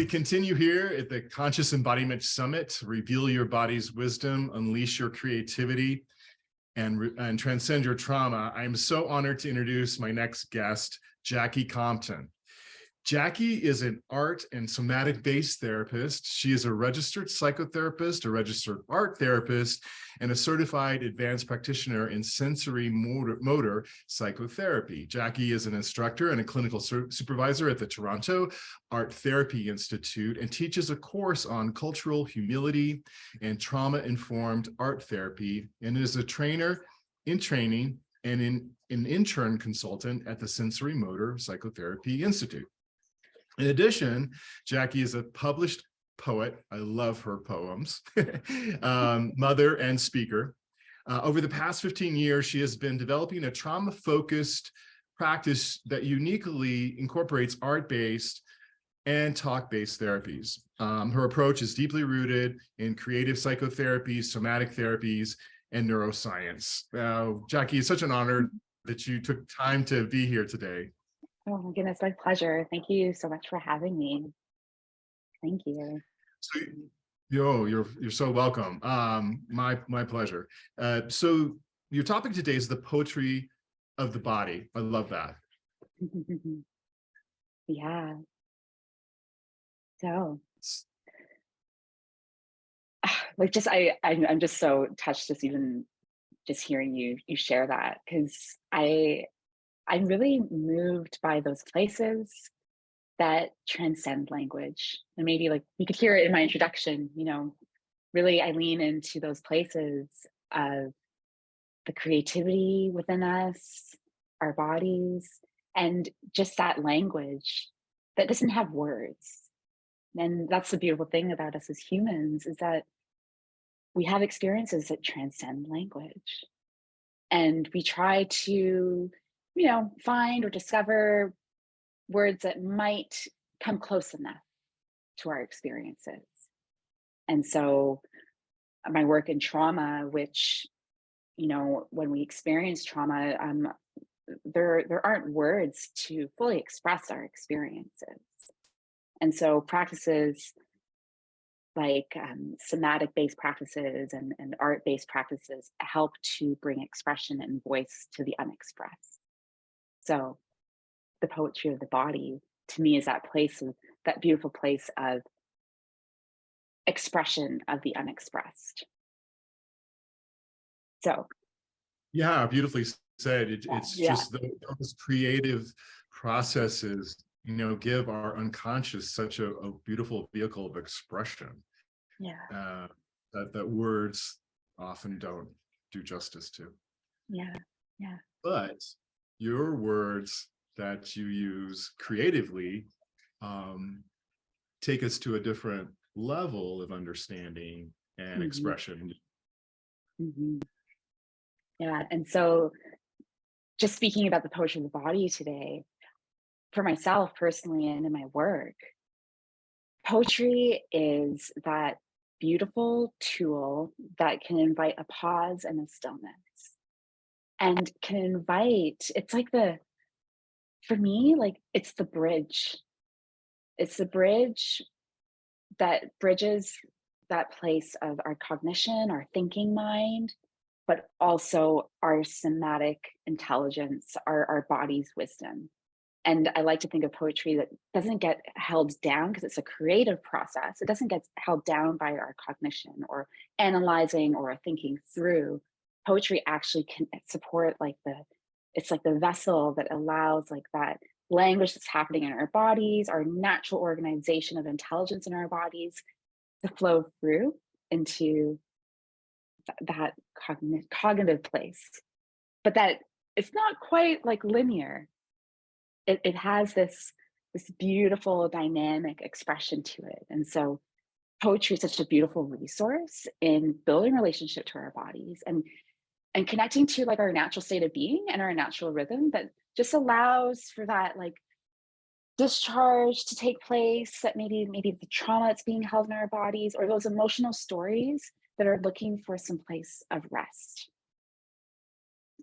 continue here at the Conscious Embodiment Summit. Reveal your body's wisdom, unleash your creativity, and transcend your trauma. I am so honored to introduce my next guest, Jacquie Compton. Jacquie is an art and somatic-based therapist. She is a registered psychotherapist, a registered art therapist, and a certified advanced practitioner in sensorimotor psychotherapy. Jacquie is an instructor and a clinical supervisor at the Toronto Art Therapy Institute and teaches a course on cultural humility and trauma-informed art therapy, and is a trainer in training and an intern consultant at the Sensorimotor Psychotherapy Institute. In addition, Jacquie is a published poet. I love her poems, mother and speaker. Over the past 15 years, she has been developing a trauma-focused practice that uniquely incorporates art-based and talk-based therapies. Her approach is deeply rooted in creative psychotherapy, somatic therapies, and neuroscience. Jacquie, it's such an honor that you took time to be here today. Oh my goodness, my pleasure. Thank you so much for having me. Thank you. So, you're so welcome. My pleasure. So your topic today is the poetry of the body. I love that. Yeah. So, like, I'm just so touched just hearing you share that, because I'm really moved by those places that transcend language. And maybe, like, you could hear it in my introduction, really I lean into those places of the creativity within us, our bodies, and just that language that doesn't have words. And that's the beautiful thing about us as humans, is that we have experiences that transcend language. And we try to find or discover words that might come close enough to our experiences. And so my work in trauma, which, when we experience trauma, there aren't words to fully express our experiences. And so practices like somatic-based practices and art-based practices help to bring expression and voice to the unexpressed. So the poetry of the body, to me, is that beautiful place of expression of the unexpressed. So. Yeah, beautifully said. It's just those creative processes, give our unconscious such a beautiful vehicle of expression. Yeah. That words often don't do justice to. Yeah. Yeah. But your words that you use creatively take us to a different level of understanding and expression. Yeah, and so just speaking about the poetry of the body today, for myself personally and in my work, poetry is that beautiful tool that can invite a pause and a stillness, and can invite, for me, it's the bridge. It's the bridge that bridges that place of our cognition, our thinking mind, but also our somatic intelligence, our body's wisdom. And I like to think of poetry that doesn't get held down, because it's a creative process. It doesn't get held down by our cognition or analyzing or thinking through. Poetry actually can support it's like the vessel that allows that language that's happening in our bodies, our natural organization of intelligence in our bodies, to flow through into that cognitive place. But that it's not quite linear. It has this beautiful dynamic expression to it. And so poetry is such a beautiful resource in building relationship to our bodies and connecting to our natural state of being and our natural rhythm that just allows for that discharge to take place, that maybe the trauma that's being held in our bodies, or those emotional stories that are looking for some place of rest.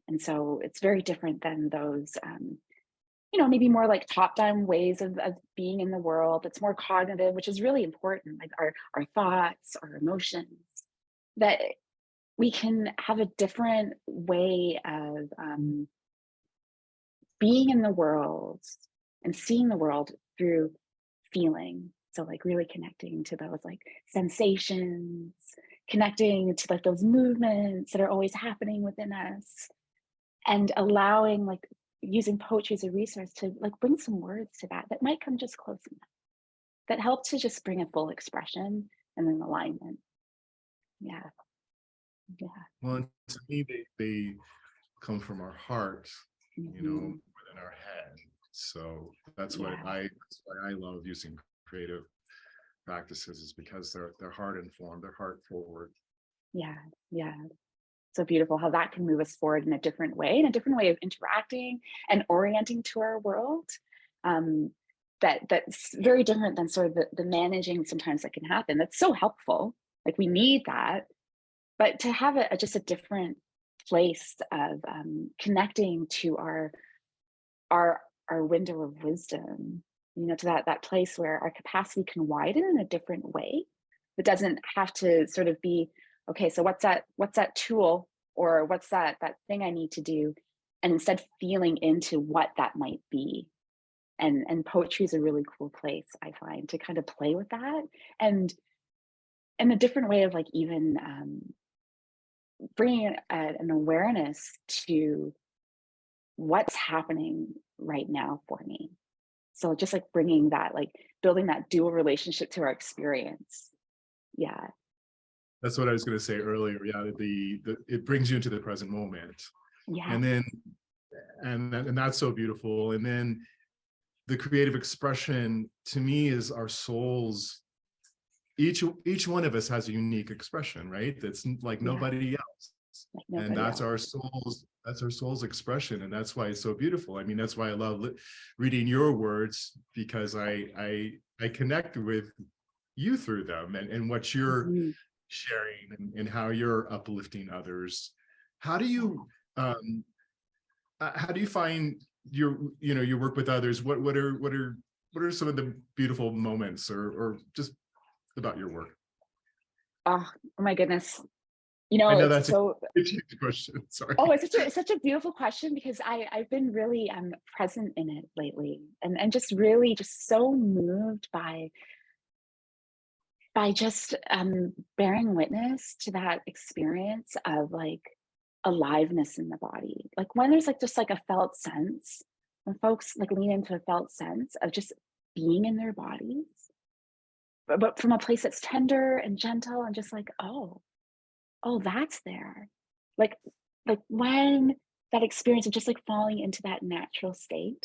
And so it's very different than those maybe more like top-down ways of being in the world. It's more cognitive, which is really important, like our thoughts, our emotions, that we can have a different way of being in the world and seeing the world through feeling. So like really connecting to those like sensations, connecting to like those movements that are always happening within us, and allowing like using poetry as a resource to like bring some words to that might come just close enough, that help to just bring a full expression and then alignment. Yeah. Yeah. Well, to me, they come from our heart, Hmm. within our head. So that's Yeah. that's why I love using creative practices, is because they're heart informed, they're heart forward. Yeah. Yeah. So beautiful how that can move us forward in a different way, in a different way of interacting and orienting to our world. Um, that's very different than sort of the managing sometimes that can happen. That's so helpful. Like we need that, but to have just a different place of connecting to our our window of wisdom, to that place where our capacity can widen in a different way. It doesn't have to sort of be, okay, so what's that tool, or what's that thing I need to do, and instead feeling into what that might be. And poetry is a really cool place, I find, to kind of play with that, and a different way of like even bringing an awareness to what's happening right now for me. So just like bringing that, like building that dual relationship to our experience. Yeah. That's what I was going to say earlier. Yeah, it brings you into the present moment, Yeah. and then and that's so beautiful. And then the creative expression to me is our souls. Each one of us has a unique expression, right? That's like Yeah. nobody else. Like And nobody else. that's our soul's expression, and that's why it's so beautiful. I mean, that's why I love reading your words, because I connect with you through them, and what you're Mhm. sharing, and how you're uplifting others. How do Yeah. you how do you find your work with others? What are some of the beautiful moments, or just about your work? Oh my goodness. I know It's that's a so, huge question. Sorry. oh, it's such a beautiful question, because I've been really present in it lately, and just really just so moved by just bearing witness to that experience of like aliveness in the body. Like when there's like just like a felt sense, when folks like lean into a felt sense of just being in their bodies, but from a place that's tender and gentle and just like, oh, that's there. Like, like when that experience of just like falling into that natural state,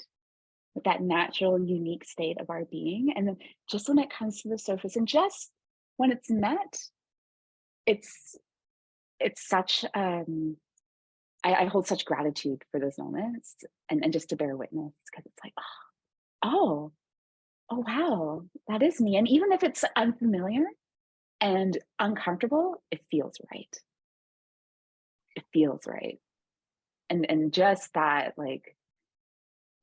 with that natural, unique state of our being. And then just when it comes to the surface and just when it's met, it's it's such I hold such gratitude for those moments, and just to bear witness, because it's like, oh, oh wow, that is me. And even if it's unfamiliar and uncomfortable, it feels right. It feels right. And just that like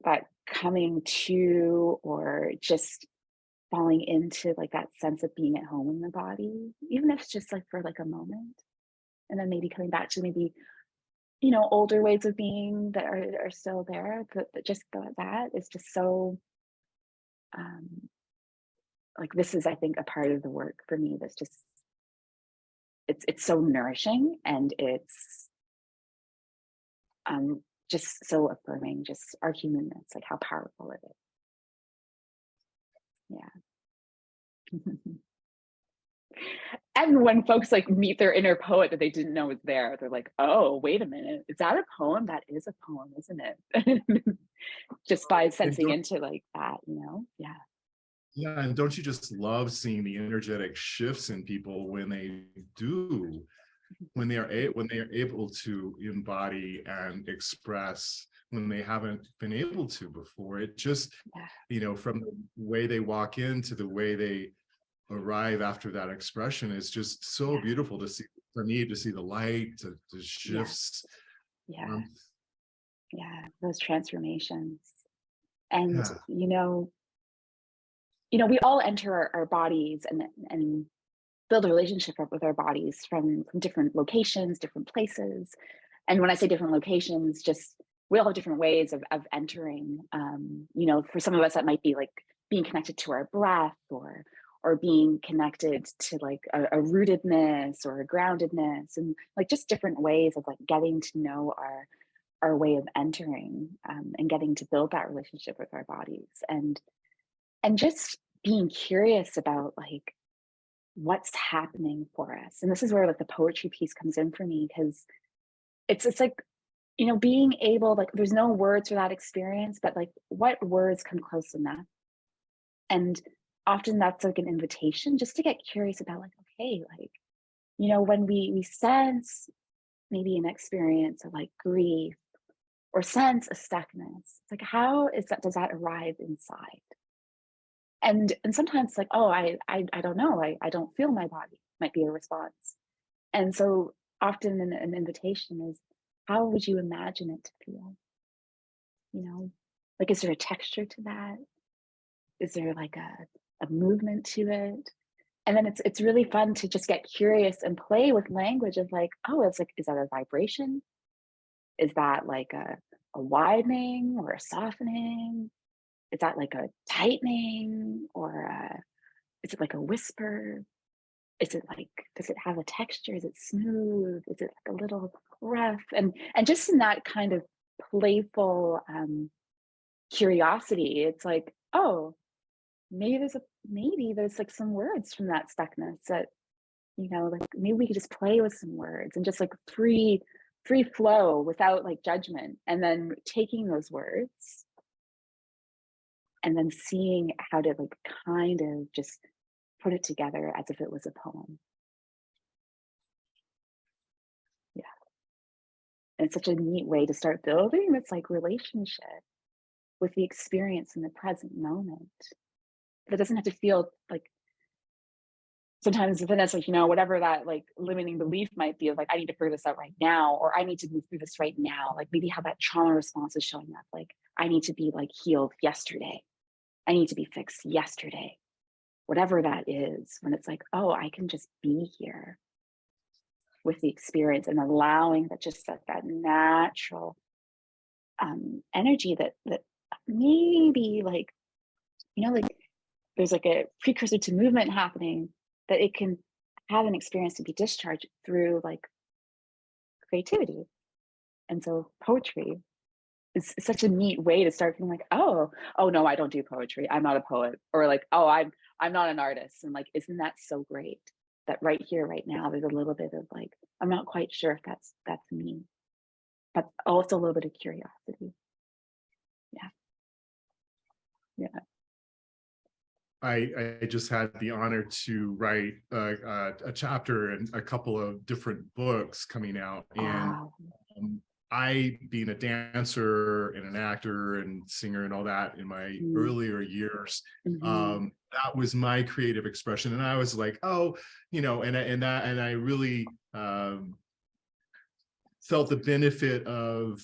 that coming to, or just falling into like that sense of being at home in the body, even if it's just like for like a moment, and then maybe coming back to maybe older ways of being that are still there, but just that is just so um like, this is, I think, a part of the work for me that's just, it's so nourishing, and it's just so affirming, just our humanness, like how powerful it is. Yeah. And when folks like meet their inner poet that they didn't know was there, they're like, oh, wait a minute, is that a poem? That is a poem, isn't it? Just by And sensing into like that. Yeah. yeah, and don't you just love seeing the energetic shifts in people when they do, when they are able to embody and express when they haven't been able to before? It just, Yeah. from the way they walk in to the way they arrive after that expression is just so Yeah. beautiful to see. For me, to see the light, to Yeah. shifts, Yeah. warmth. Yeah. Those transformations. And, Yeah. we all enter our bodies and build a relationship with our bodies from different locations, different places. And when I say different locations, just we all have different ways of entering. For some of us, that might be like being connected to our breath, or being connected to like a rootedness or a groundedness, and like just different ways of like getting to know our way of entering, and getting to build that relationship with our bodies, and just being curious about like what's happening for us. And this is where like the poetry piece comes in for me, because it's like, being able, like, there's no words for that experience, but like what words come close enough. And often that's like an invitation just to get curious about like, okay, like, when we sense maybe an experience of like grief or sense a stuckness, it's like, how does that arrive inside? And sometimes it's like, oh, I don't know, I don't feel my body, might be a response. And so often an invitation is, how would you imagine it to feel? Like, is there a texture to that? Is there like a movement to it? And then it's really fun to just get curious and play with language of like, oh, it's like, is that a vibration? Is that like a widening or a softening? Is that like a tightening, or is it like a whisper? Is it like, does it have a texture? Is it smooth? Is it like a little rough? And just in that kind of playful curiosity, it's like, oh, maybe there's like some words from that stuckness that, like maybe we could just play with some words and just like free flow without like judgment, and then taking those words and then seeing how to like kind of just put it together as if it was a poem. Yeah. And it's such a neat way to start building this like relationship with the experience in the present moment. That doesn't have to feel like, sometimes then it's like, whatever that like limiting belief might be of like, I need to figure this out right now, or I need to move through this right now. Like maybe how that trauma response is showing up. Like, I need to be like healed yesterday. I need to be fixed yesterday. Whatever that is, when it's like, oh, I can just be here with the experience and allowing that, just that natural energy that maybe like, like there's like a precursor to movement happening, that it can have an experience to be discharged through like creativity. And so poetry is such a neat way to start feeling like, oh no, I don't do poetry, I'm not a poet, or like, oh, I'm not an artist. And like, isn't that so great that right here right now there's a little bit of like, I'm not quite sure if that's me, but also a little bit of curiosity. Yeah. Yeah. I just had the honor to write a chapter in a couple of different books coming out, and Wow. I, being a dancer and an actor and singer and all that in my Mm-hmm. earlier years, Mm-hmm. that was my creative expression, and I was like, oh, and I really felt the benefit of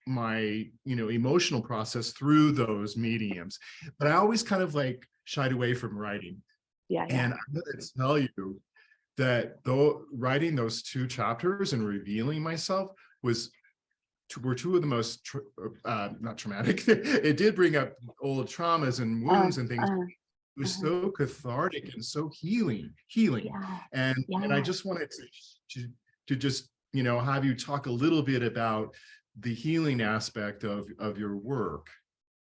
my emotional process through those mediums, but I always kind of like shied away from writing. Yeah. Yeah. And I'm going to tell you that though writing those two chapters and revealing myself were two of the most not traumatic. It did bring up old traumas and uh, wounds and things. uh, It was uh, so cathartic and so healing. yeah. And I Yeah. just wanted to just have you talk a little bit about the healing aspect of your work.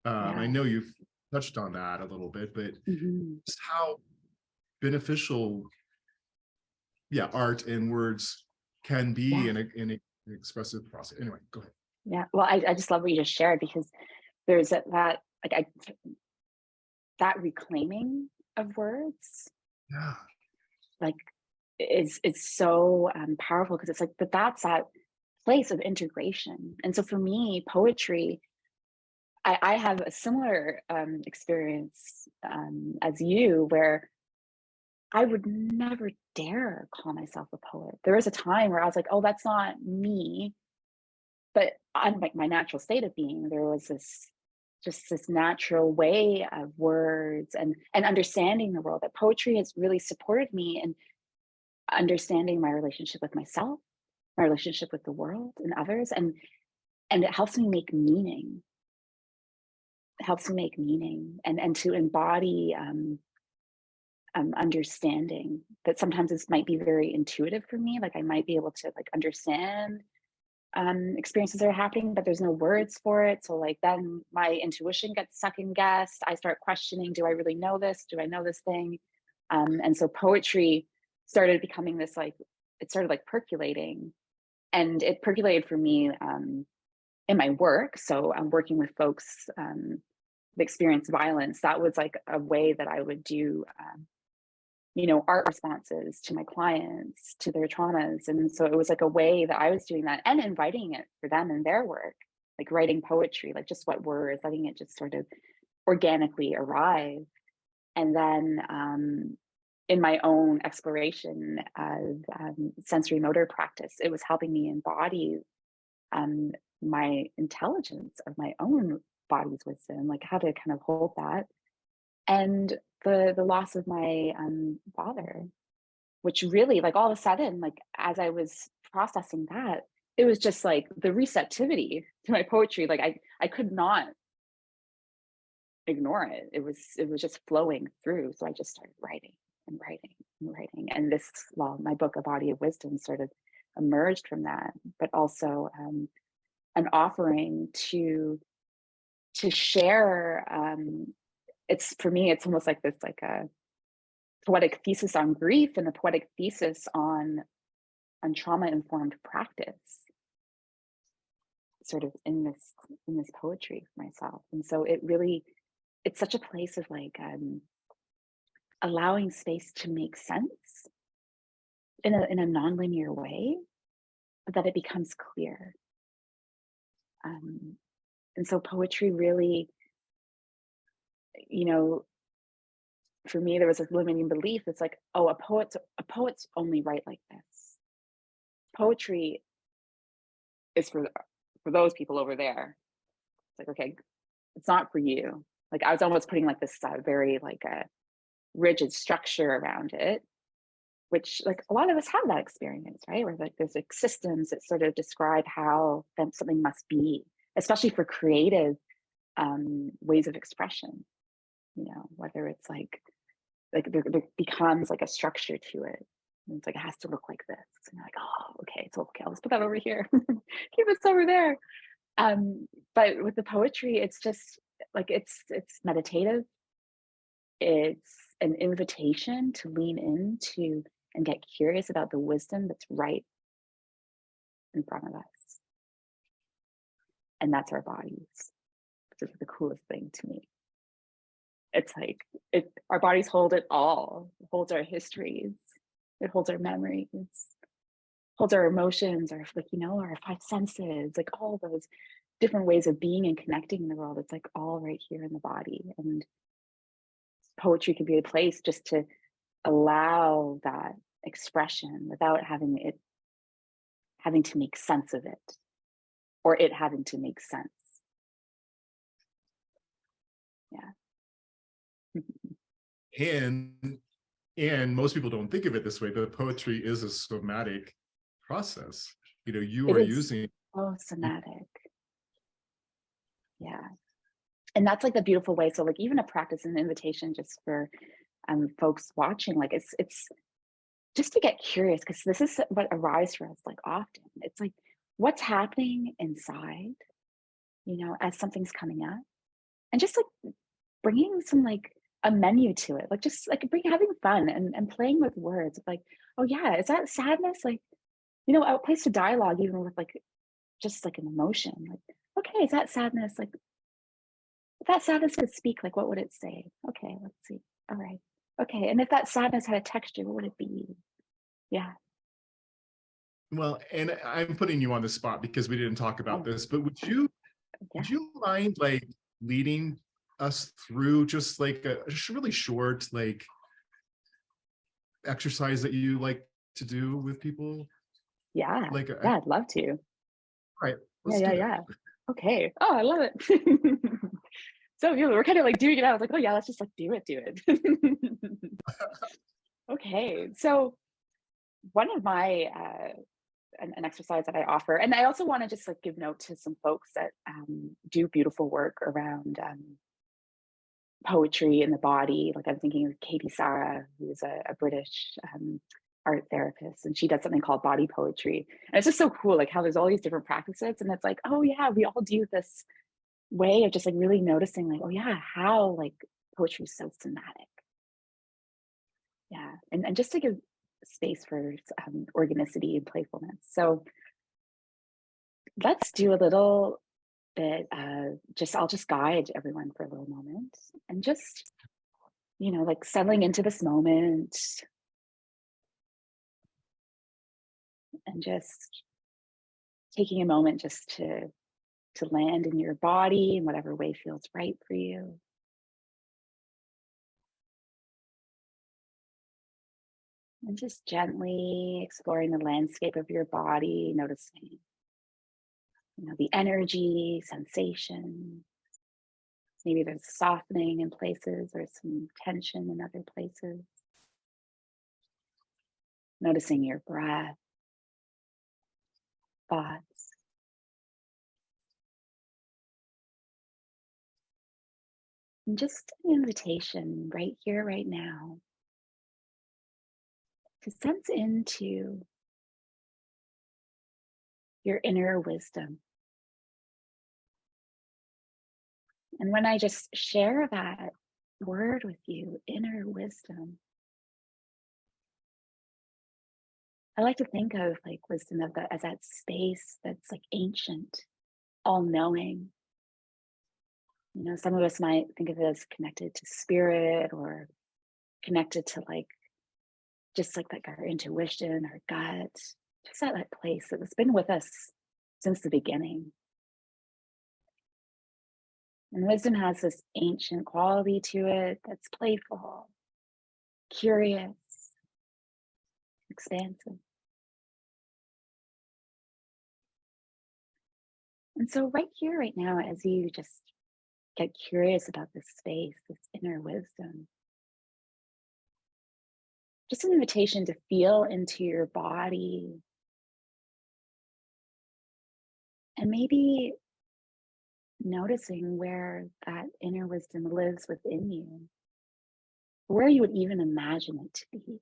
I Yeah. know you've touched on that a little bit, but Mm-hmm. just how beneficial, yeah, art and words can be Yeah. in an expressive process. Anyway, go ahead. Yeah. Well, I just love what you just shared, because there's that like that reclaiming of words, Yeah, like, it's so powerful, because it's like, but that's that place of integration. And so for me, poetry, I have a similar experience as you, where I would never dare call myself a poet. There was a time where I was like, oh, that's not me. But I'm like, my natural state of being, there was this just this natural way of words and understanding the world, that poetry has really supported me in understanding my relationship with myself, my relationship with the world and others, and it helps me make meaning. It helps me make meaning and to embody understanding that sometimes this might be very intuitive for me. Like I might be able to like understand experiences that are happening, but there's no words for it. So like then my intuition gets second guessed. I start questioning, do I really know this? Do I know this thing? And so poetry started becoming this like, it started like percolating, and it percolated for me in my work. So I'm working with folks that experience violence. That was like a way that I would do art responses to my clients, to their traumas. And so it was like a way that I was doing that and inviting it for them in their work, like writing poetry, like just what words, letting it just sort of organically arrive. And then in my own exploration of sensorimotor practice, it was helping me embody my intelligence of my own body's wisdom, like how to kind of hold that. And the loss of my father, which really like all of a sudden, like as I was processing that, it was just like the receptivity to my poetry, like I could not ignore it. It was just flowing through. So I just started writing and writing and writing. And this, well, my book, A Body of Wisdom, sort of emerged from that, but also an offering to share. It's for me, it's almost like this, like a poetic thesis on grief and a poetic thesis on trauma-informed practice, sort of in this poetry for myself. And so it's such a place of like allowing space to make sense in a nonlinear way, but that it becomes clear. And so poetry really, for me, there was a limiting belief. It's like, oh, a poet's only write like this. Poetry is for those people over there. It's like, okay, it's not for you. Like I was almost putting like this very like a rigid structure around it, which like a lot of us have that experience, right? Where like there's like systems that sort of describe how something must be, especially for creative ways of expression. Whether it's like there becomes like a structure to it. And it's like, it has to look like this. And you're like, oh, okay, so okay, let's put that over here. Keep this over there. But with the poetry, it's just like, it's meditative. It's an invitation to lean into and get curious about the wisdom that's right in front of us. And that's our bodies, which is the coolest thing to me. It's like our bodies hold it all. It holds our histories. It holds our memories. Holds our emotions, our our five senses, like all those different ways of being and connecting in the world. It's like all right here in the body. And poetry can be a place just to allow that expression without having to make sense of it, or it having to make sense. Yeah. And most people don't think of it this way, but poetry is a somatic process. You It are is using somatic. Yeah. And that's like the beautiful way. So like even a practice and invitation just for folks watching, like it's just to get curious, because this is what arrives for us like often. It's like, what's happening inside, as something's coming up, and just like bringing some like a menu to it, like just like having fun and playing with words, like, oh yeah, is that sadness? Like, a place to dialogue even with like just like an emotion, like, okay, is that sadness? Like, if that sadness could speak, like what would it say? Okay, let's see. All right. Okay. And if that sadness had a texture, what would it be? Yeah. Well, and I'm putting you on the spot because we didn't talk about this, but would you mind like leading us through just like a really short like exercise that you like to do with people? Yeah. Like, I'd love to. all right, let's Yeah. do Yeah. that. Yeah. Okay. Oh, I love it. So you know, we're kind of like doing it. I was like, oh yeah, let's just like do it. Okay, so one of my an exercise that I offer, and I also want to just like give note to some folks that do beautiful work around poetry in the body. Like I'm thinking of Katie Sarah, who's a British art therapist, and she does something called body poetry. And it's just so cool, like how there's all these different practices, and it's like, oh yeah, we all do this way of just like really noticing, like, oh yeah, how like poetry is so somatic. Yeah, and just to give space for organicity and playfulness. So let's do a little bit. I'll just guide everyone for a little moment, and just like settling into this moment, and just taking a moment just to land in your body in whatever way feels right for you. And just gently exploring the landscape of your body, noticing, the energy, sensation. Maybe there's softening in places or some tension in other places. Noticing your breath, thoughts. And just an invitation right here, right now, to sense into your inner wisdom. And when I just share that word with you, inner wisdom, I like to think of like wisdom as that space that's like ancient, all knowing. Some of us might think of it as connected to spirit or connected to like just like our intuition, our gut, just at that place that has been with us since the beginning. And wisdom has this ancient quality to it that's playful, curious, expansive. And so, right here, right now, as you just get curious about this space, this inner wisdom, just an invitation to feel into your body and maybe noticing where that inner wisdom lives within you, where you would even imagine it to be.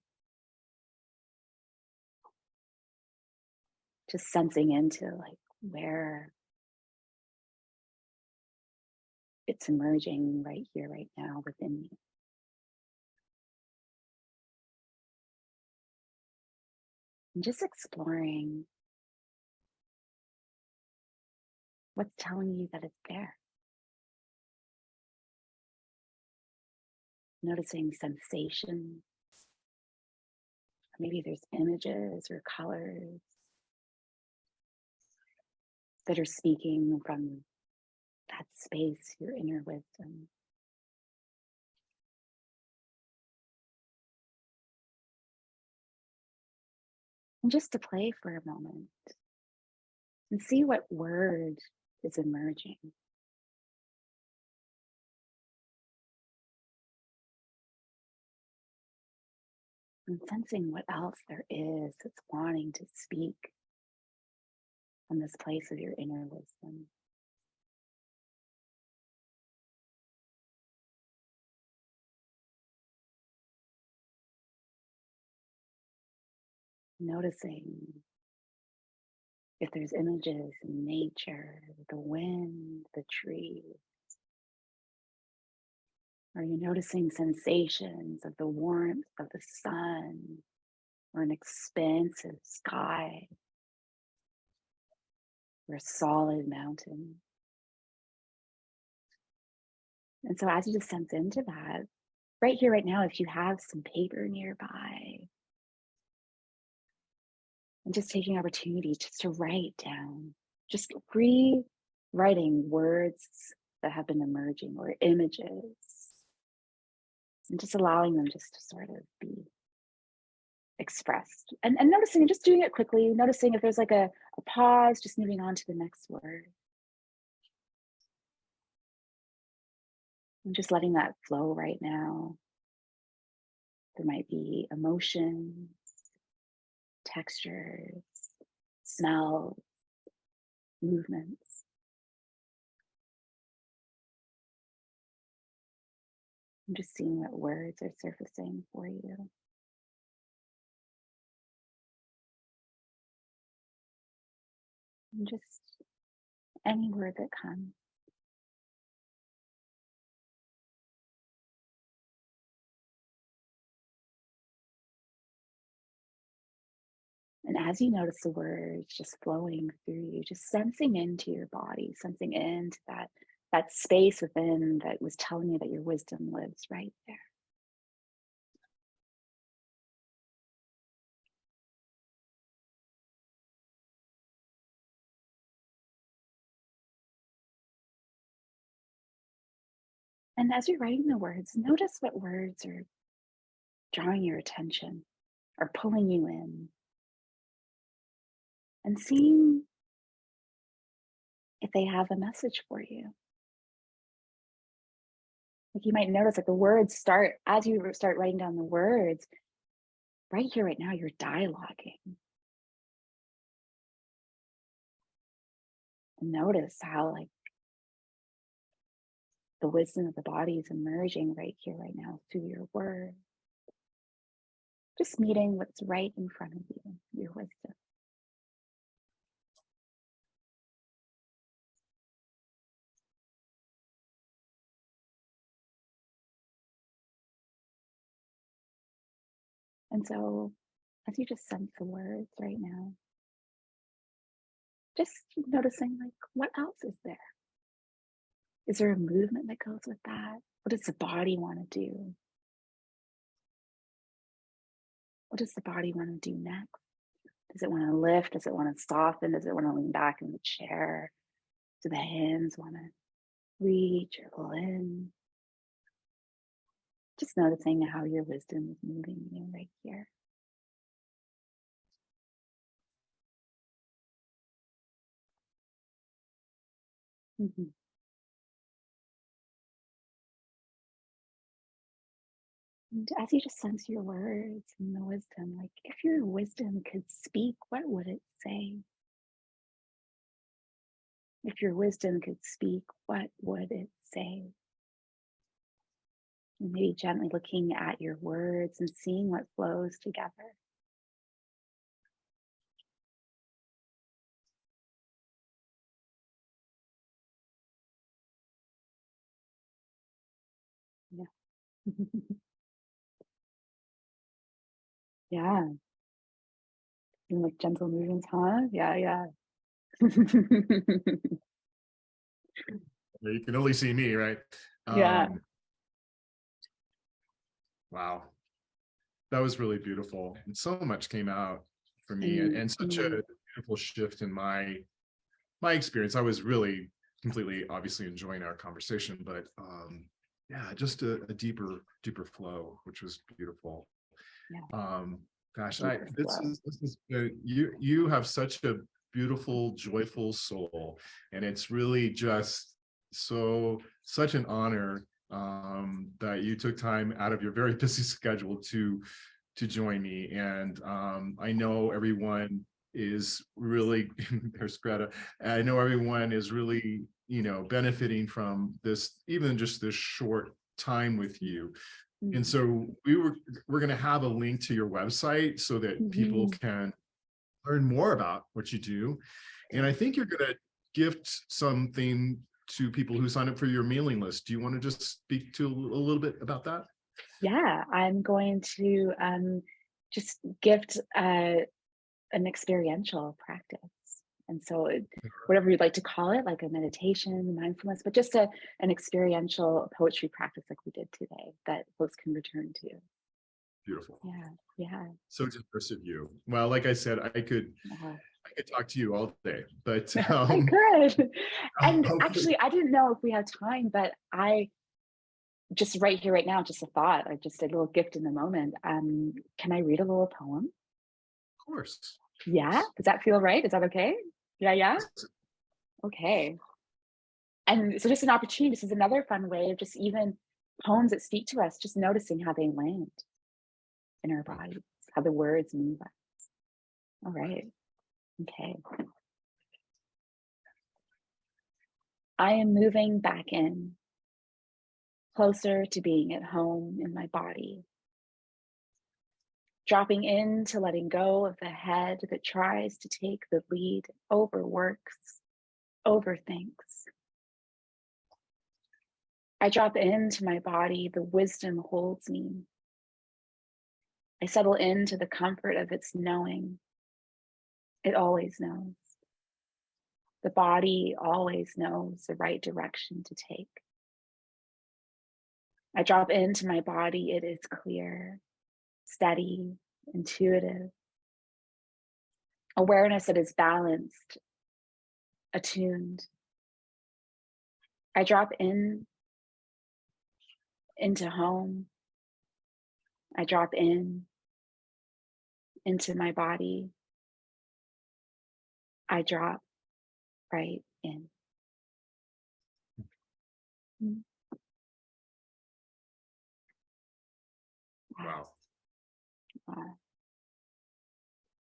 Just sensing into like where it's emerging right here, right now within you. And just exploring what's telling you that it's there. Noticing sensations. Maybe there's images or colors that are speaking from that space, your inner wisdom. And just to play for a moment and see what word is emerging. And sensing what else there is that's wanting to speak from this place of your inner wisdom. Noticing if there's images in nature, the wind, the trees. Are you noticing sensations of the warmth of the sun or an expansive sky or a solid mountain? And so as you just sense into that, right here, right now, if you have some paper nearby, and just taking opportunity just to write down, just rewriting words that have been emerging or images, and just allowing them just to sort of be expressed and noticing, just doing it quickly, noticing if there's like a pause, just moving on to the next word. I'm just letting that flow right now. There might be emotions, textures, smells, movements. I'm just seeing what words are surfacing for you. And just any word that comes. And as you notice the words just flowing through you, just sensing into your body, sensing into that space within that was telling you that your wisdom lives right there. And as you're writing the words, notice what words are drawing your attention or pulling you in, and seeing if they have a message for you. Like you might notice that the words start, as you start writing down the words, right here, right now, you're dialoguing. And notice how like the wisdom of the body is emerging right here, right now through your words. Just meeting what's right in front of you, your wisdom. And so as you just sense the words right now, just noticing like, what else is there? Is there a movement that goes with that? What does the body want to do? What does the body want to do next? Does it want to lift? Does it want to soften? Does it want to lean back in the chair? Do the hands want to reach or pull in? Just noticing how your wisdom is moving you right here. Mhm. And as you just sense your words and the wisdom, like if your wisdom could speak, what would it say? If your wisdom could speak, what would it say? And maybe gently looking at your words and seeing what flows together. Yeah. Yeah. And like gentle movements, huh? Yeah, yeah. You can only see me, right? Yeah. Wow, that was really beautiful, and so much came out for me, and, And, and such a and beautiful shift in my experience. I was really completely obviously enjoying our conversation, but yeah, just a deeper flow, which was beautiful. yeah, um Gosh, I deeper this flow. is you have such a beautiful, joyful soul, and it's really just such an honor that you took time out of your very busy schedule to join me. And I know everyone is really there's Greta. I know everyone is really, benefiting from this, even just this short time with you. And Mm. so we're going to have a link to your website so that people Mhm. can learn more about what you do. And I think you're going to gift something to people who sign up for your mailing list. Do you want to just speak to a little bit about that? Yeah, I'm going to just gift an experiential practice. And so, whatever you'd like to call it, like a meditation, mindfulness, but just an experiential poetry practice like we did today that folks can return to. Beautiful. Yeah, yeah. So generous of you. Well, like I said, Uh, I could talk to you all day, but I could. And hopefully, actually, I didn't know if we had time, but I just right here, right now, just a thought, or just a little gift in the moment. Can I read a little poem? of course. Yeah. Yes. Does that feel right? Is that okay? Yeah, yeah. Yes. Okay. And so just an opportunity, this is another fun way of just even poems that speak to us, just noticing how they land in our bodies, how the words move us. All right. Okay. I am moving back in, closer to being at home in my body. Dropping into letting go of the head that tries to take the lead, overworks, overthinks. I drop into my body, the wisdom holds me. I settle into the comfort of its knowing. It always knows. The body always knows the right direction to take. I drop into my body, it is clear, steady, intuitive. Awareness that is balanced, attuned. I drop into home. I drop into my body. I drop right in. Wow. Wow.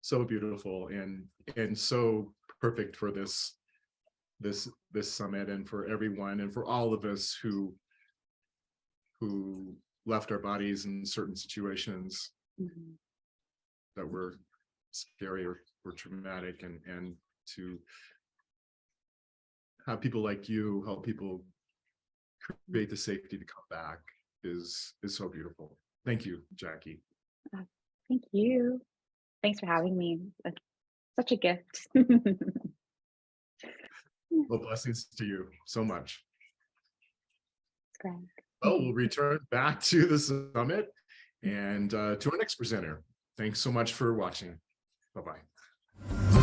So beautiful and so perfect for this summit, and for everyone, and for all of us who left our bodies in certain situations that were scary or traumatic, and to have people like you help people create the safety to come back is so beautiful. Thank you, Jacquie. Thank you. Thanks for having me. That's such a gift. Well, blessings to you so much. It's great. Well, we'll return back to the summit and to our next presenter. Thanks so much for watching. Bye-bye.